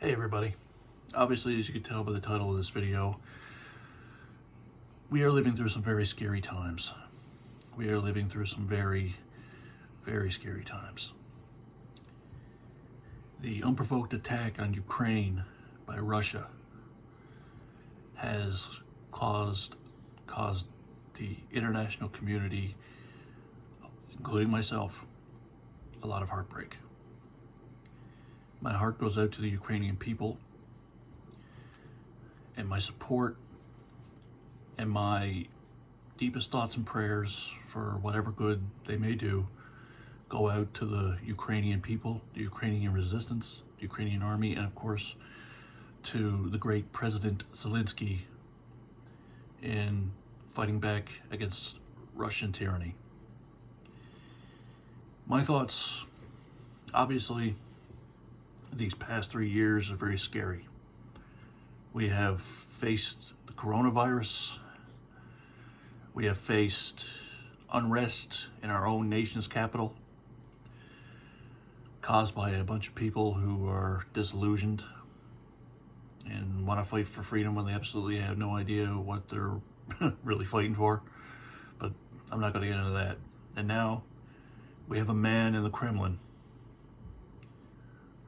Hey everybody. Obviously, as you can tell by the title of this video, we are living through some very scary times. We are living through some very, very scary times. The unprovoked attack on Ukraine by Russia has caused the international community, including myself, a lot of heartbreak. My heart goes out to the Ukrainian people, and my support and my deepest thoughts and prayers for whatever good they may do go out to the Ukrainian people, the Ukrainian resistance, the Ukrainian army, and of course to the great President Zelensky in fighting back against Russian tyranny. My thoughts, obviously, these past 3 years are very scary. We have faced the coronavirus. We have faced unrest in our own nation's capital, caused by a bunch of people who are disillusioned and want to fight for freedom when they absolutely have no idea what they're really fighting for. But I'm not going to get into that. And now we have a man in the Kremlin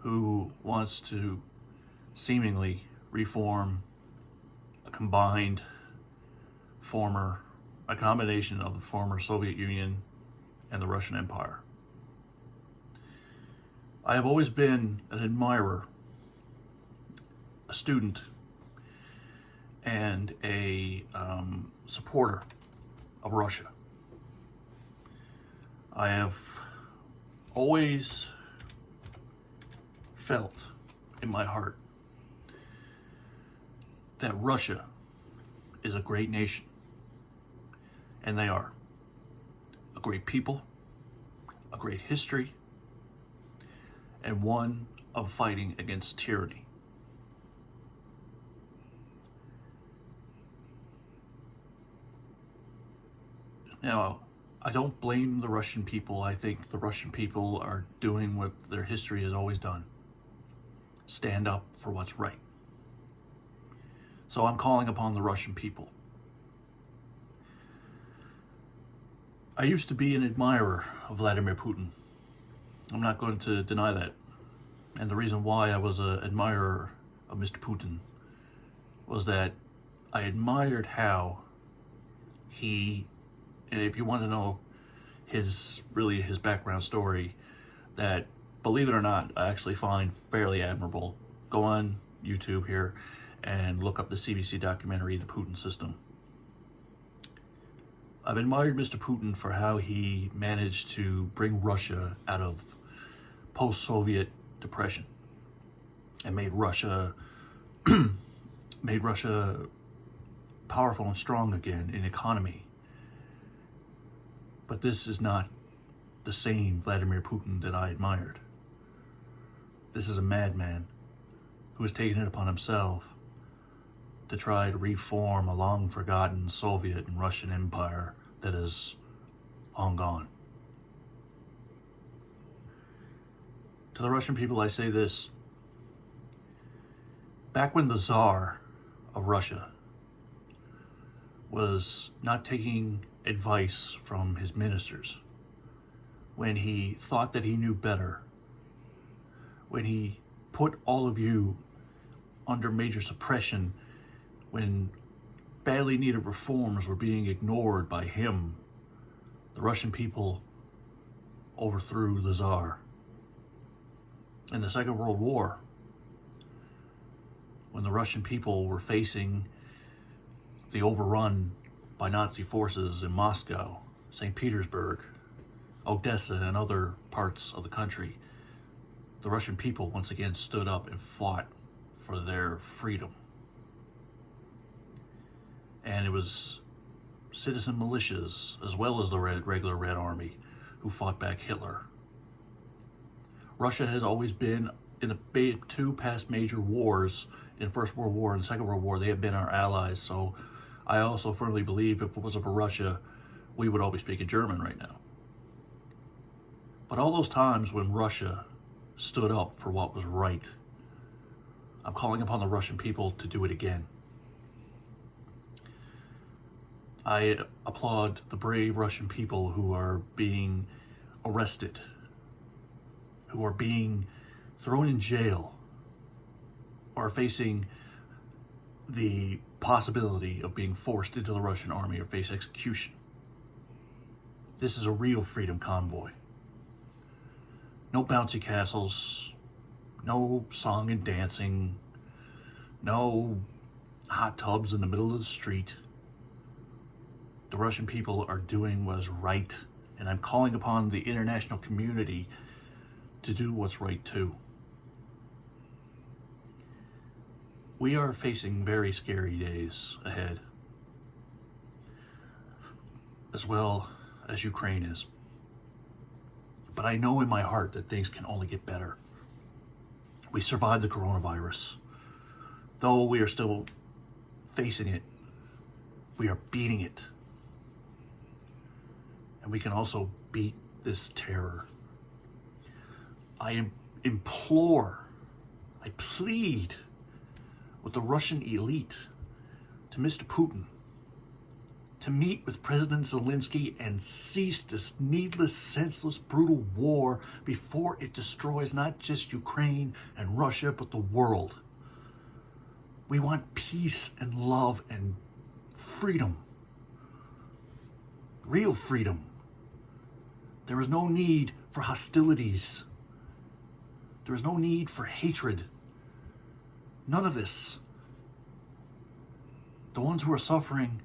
who wants to seemingly reform a combination of the former Soviet Union and the Russian Empire. I have always been an admirer, a student, and a supporter of Russia. I have always felt in my heart that Russia is a great nation, and they are a great people, a great history, and one of fighting against tyranny. Now, I don't blame the Russian people. I think the Russian people are doing what their history has always done: stand up for what's right. So I'm calling upon the Russian people. I used to be an admirer of Vladimir Putin. I'm not going to deny that. And the reason why I was an admirer of Mr. Putin was that I admired how he, and if you want to know his background story, that, believe it or not, I actually find fairly admirable. Go on YouTube here and look up the CBC documentary, The Putin System. I've admired Mr. Putin for how he managed to bring Russia out of post-Soviet depression and made Russia powerful and strong again in economy. But this is not the same Vladimir Putin that I admired. This is a madman who has taken it upon himself to try to reform a long-forgotten Soviet and Russian empire that is long gone. To the Russian people, I say this: back when the Tsar of Russia was not taking advice from his ministers, when he thought that he knew better, when he put all of you under major suppression, when badly needed reforms were being ignored by him, the Russian people overthrew the Tsar. In the Second World War, when the Russian people were facing the overrun by Nazi forces in Moscow, St. Petersburg, Odessa, and other parts of the country, the Russian people once again stood up and fought for their freedom. And it was citizen militias, as well as the regular Red Army, who fought back Hitler. Russia has always been, in the two past major wars, in First World War and Second World War, they have been our allies. So I also firmly believe if it wasn't for Russia, we would all be speaking German right now. But all those times when Russia stood up for what was right, I'm calling upon the Russian people to do it again. I applaud the brave Russian people who are being arrested, who are being thrown in jail, or facing the possibility of being forced into the Russian army or face execution. This is a real freedom convoy. No bouncy castles, no song and dancing, no hot tubs in the middle of the street. The Russian people are doing what is right, and I'm calling upon the international community to do what's right too. We are facing very scary days ahead, as well as Ukraine is. But I know in my heart that things can only get better. We survived the coronavirus. Though we are still facing it, we are beating it. And we can also beat this terror. I implore, I plead with the Russian elite, to Mr. Putin, to meet with President Zelensky and cease this needless, senseless, brutal war before it destroys not just Ukraine and Russia, but the world. We want peace and love and freedom. Real freedom. There is no need for hostilities. There is no need for hatred. None of this. The ones who are suffering,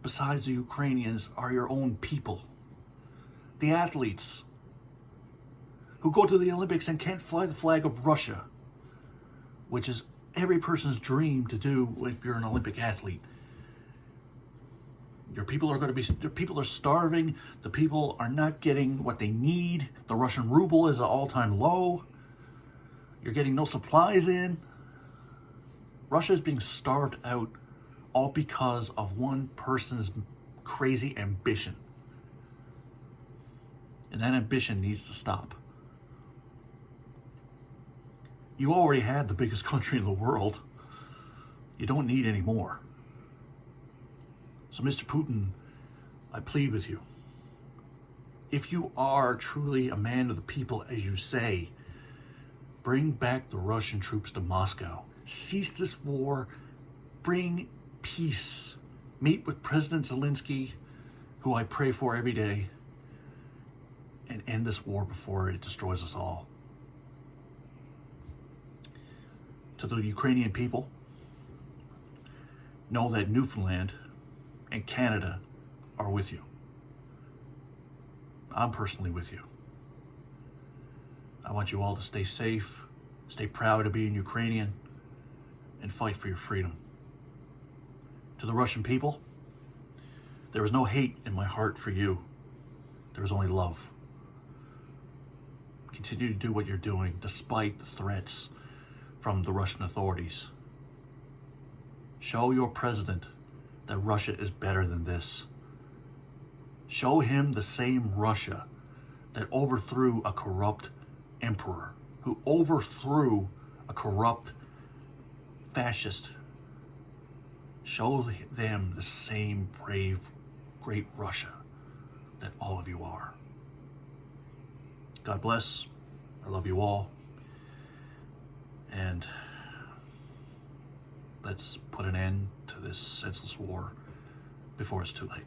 besides the Ukrainians, are your own people. The athletes who go to the Olympics and can't fly the flag of Russia, which is every person's dream to do if you're an Olympic athlete. Your people are starving. The people are not getting what they need. The Russian ruble is at all-time low. You're getting no supplies in. Russia is being starved out, all because of one person's crazy ambition. And that ambition needs to stop. You already had the biggest country in the world. You don't need any more. So, Mr. Putin, I plead with you. If you are truly a man of the people, as you say, bring back the Russian troops to Moscow. Cease this war. Bring peace. Meet with President Zelensky, who I pray for every day, and end this war before it destroys us all. To the Ukrainian people, know that Newfoundland and Canada are with you. I'm personally with you. I want you all to stay safe, stay proud of being Ukrainian, and fight for your freedom. To the Russian people, there is no hate in my heart for you. There is only love. Continue to do what you're doing despite the threats from the Russian authorities. Show your president that Russia is better than this. Show him the same Russia that overthrew a corrupt emperor, who overthrew a corrupt fascist. Show them the same brave, great Russia that all of you are. God bless. I love you all. And let's put an end to this senseless war before it's too late.